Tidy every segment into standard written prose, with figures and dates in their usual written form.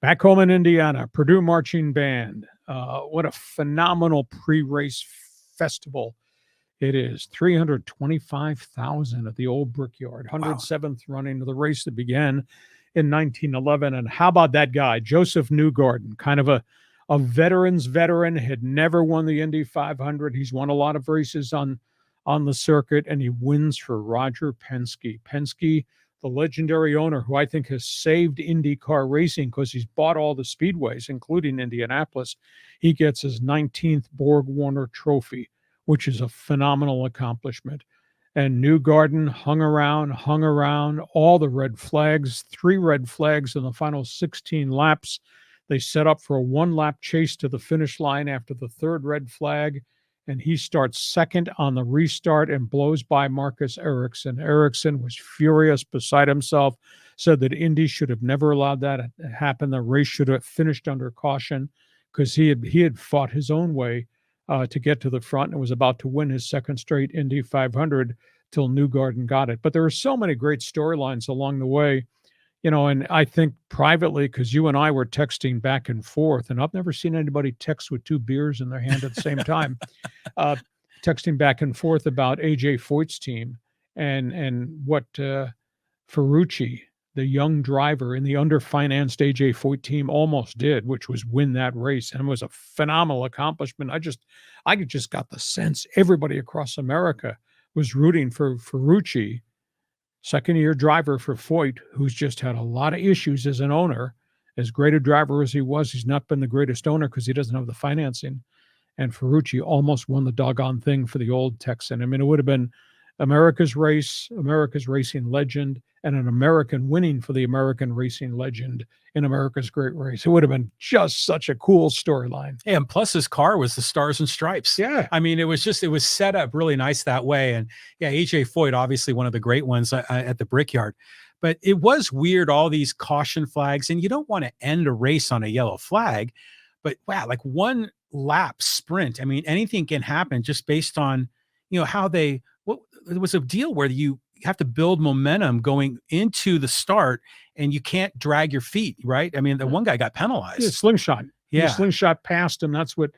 Back home in Indiana, Purdue Marching Band. What a phenomenal pre-race festival it is. 325,000 at the old Brickyard, Wow. 107th running of the race that began in 1911. And how about that guy, Josef Newgarden, kind of a veteran's veteran, had never won the Indy 500. He's won a lot of races on the circuit, and he wins for Roger Penske. Penske, the legendary owner who I think has saved IndyCar racing because he's bought all the speedways, including Indianapolis. He gets his 19th Borg Warner trophy, which is a phenomenal accomplishment. And Newgarden hung around, all the red flags, 3 red flags in the final 16 laps. They set up for a 1-lap chase to the finish line after the 3rd red flag, and he starts second on the restart and blows by Marcus Ericsson. Ericsson was furious, beside himself, said that Indy should have never allowed that to happen. The race should have finished under caution because he had fought his own way to get to the front and was about to win his 2nd straight Indy 500 till Newgarden got it. But there were so many great storylines along the way. And I think privately, because you and I were texting back and forth, and I've never seen anybody text with 2 beers in their hand at the same time, texting back and forth about A.J. Foyt's team and what Ferrucci, the young driver in the underfinanced A.J. Foyt team, almost did, which was win that race. And it was a phenomenal accomplishment. I just got the sense everybody across America was rooting for Ferrucci, second-year driver for Foyt, who's just had a lot of issues as an owner. As great a driver as he was, he's not been the greatest owner because he doesn't have the financing. And Ferrucci almost won the doggone thing for the old Texan. I mean, it would have been America's race, America's racing legend, and an American winning for the American racing legend in America's great race. It would have been just such a cool storyline. Yeah, and plus his car was the Stars and Stripes. Yeah. I mean, it was set up really nice that way. And yeah, AJ Foyt, obviously one of the great ones at the Brickyard. But it was weird, all these caution flags, and you don't want to end a race on a yellow flag. But wow, like 1 lap sprint. I mean, anything can happen just based on, how there was a deal where you have to build momentum going into the start, and you can't drag your feet, right? I mean, the one guy got penalized. Yeah, slingshot. Yeah. He slingshot past him. That's what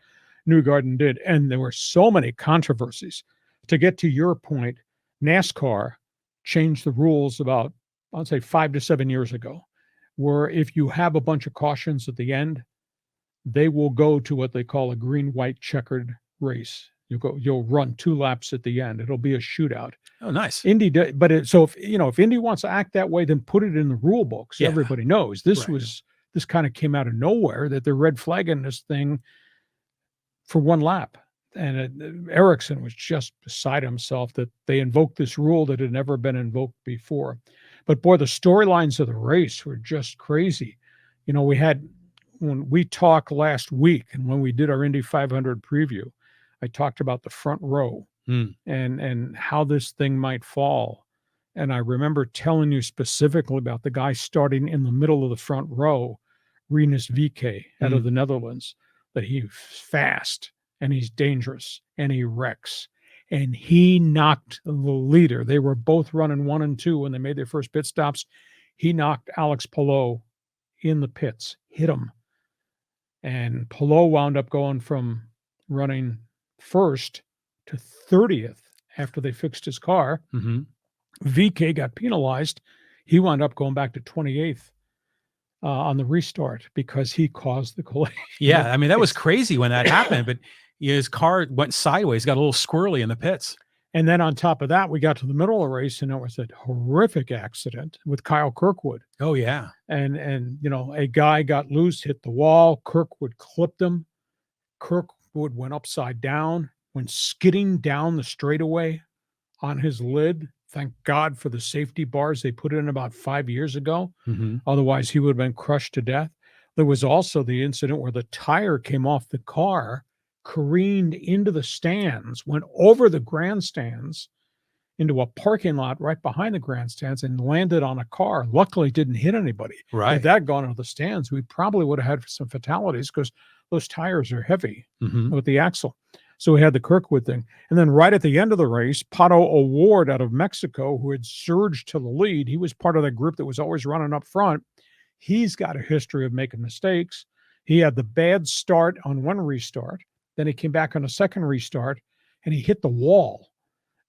Newgarden did. And there were so many controversies. To get to your point, NASCAR changed the rules about, I'd say 5 to 7 years ago, where if you have a bunch of cautions at the end, they will go to what they call a green, white, checkered race. You'll run 2 laps at the end. It'll be a shootout. Oh, nice. Indy did, but if Indy wants to act that way, then put it in the rule book so everybody knows. This kind of came out of nowhere, that they're red flagging this thing for 1 lap. And Ericsson was just beside himself that they invoked this rule that had never been invoked before. But boy, the storylines of the race were just crazy. When we talked last week and when we did our Indy 500 preview, I talked about the front row and how this thing might fall. And I remember telling you specifically about the guy starting in the middle of the front row, Rinus VK out of the Netherlands, that he's fast and he's dangerous and he wrecks. And he knocked the leader. They were both running 1 and 2 when they made their first pit stops. He knocked Alex Palou in the pits, hit him. And Palou wound up going from running first to 30th after they fixed his car. Mm-hmm. VK got penalized. He wound up going back to 28th on the restart because he caused the collision. Yeah, I mean, that was crazy when that happened, but his car went sideways, got a little squirrely in the pits. And then on top of that, we got to the middle of the race, and it was a horrific accident with Kyle Kirkwood. Oh, yeah. And a guy got loose, hit the wall. Kirkwood clipped him. Kirkwood went upside down, went skidding down the straightaway on his lid. Thank God for the safety bars they put in about 5 years ago. Mm-hmm. Otherwise, he would have been crushed to death. There was also the incident where the tire came off the car, careened into the stands, went over the grandstands into a parking lot right behind the grandstands and landed on a car. Luckily, didn't hit anybody. Right. Had that gone into the stands, we probably would have had some fatalities because those tires are heavy with the axle. So we had the Kirkwood thing. And then right at the end of the race, Pato O'Ward out of Mexico, who had surged to the lead, he was part of that group that was always running up front. He's got a history of making mistakes. He had the bad start on one restart. Then he came back on a second restart and he hit the wall.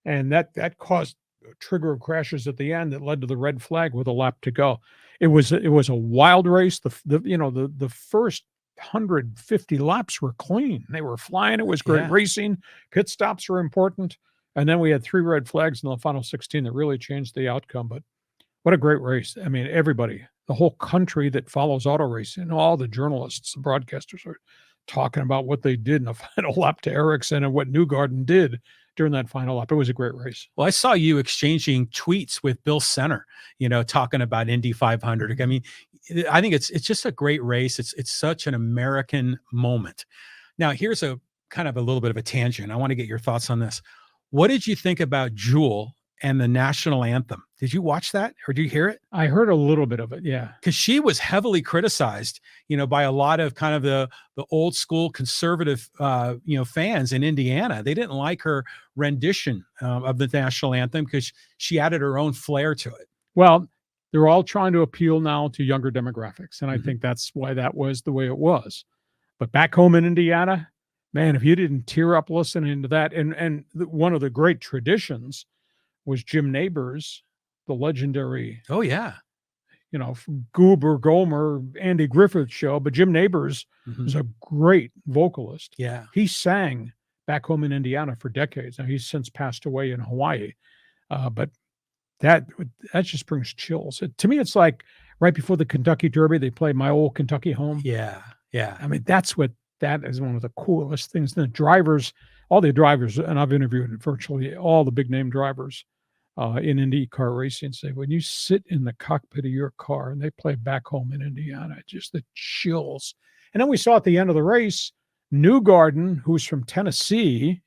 And that caused a trigger of crashes at the end that led to the red flag with a lap to go. It was a wild race. The first 150 laps were clean. They were flying. It was great racing. Pit stops were important. And then we had 3 red flags in the final 16 that really changed the outcome. But what a great race. I mean, everybody, the whole country that follows auto racing, all the journalists, the broadcasters are talking about what they did in the final lap to Ericsson and what Newgarden did during that final lap. It was a great race. Well, I saw you exchanging tweets with Bill Center, talking about Indy 500. I mean, I think it's just a great race. It's such an American moment. Now, here's a kind of a little bit of a tangent. I want to get your thoughts on this. What did you think about Jewel and the national anthem? Did you watch that or did you hear it? I heard a little bit of it, yeah. Because she was heavily criticized, by a lot of kind of the old school conservative, fans in Indiana. They didn't like her rendition of the national anthem because she added her own flair to it. Well, they're all trying to appeal now to younger demographics, and I think that's why that was the way it was. But back home in Indiana, man, if you didn't tear up listening to that, and one of the great traditions was Jim Nabors, the legendary, Goober Gomer, Andy Griffith show. But Jim Nabors was a great vocalist. Yeah. He sang back home in Indiana for decades. Now he's since passed away in Hawaii. But that just brings chills. To me, it's like right before the Kentucky Derby, they play My Old Kentucky Home. Yeah. Yeah. I mean, that is one of the coolest things. The drivers, all the drivers, and I've interviewed virtually all the big name drivers in Indy car racing, say when you sit in the cockpit of your car and they play Back Home in Indiana, just the chills. And then we saw at the end of the race, Newgarden, who's from Tennessee,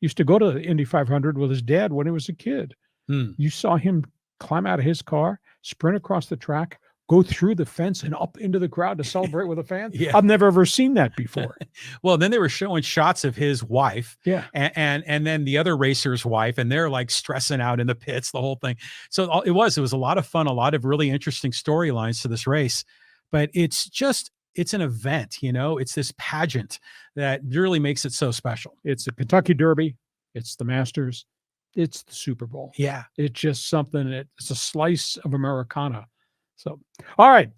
used to go to the Indy 500 with his dad when he was a kid. You saw him climb out of his car, sprint across the track, go through the fence and up into the crowd to celebrate with the fans. Yeah. I've never ever seen that before. Well, then they were showing shots of his wife, and then the other racer's wife, and they're like stressing out in the pits, the whole thing. So it was a lot of fun, a lot of really interesting storylines to this race, but it's an event, it's this pageant that really makes it so special. It's the Kentucky Derby. It's the Masters. It's the Super Bowl. Yeah. It's just something, it's a slice of Americana. So, all right.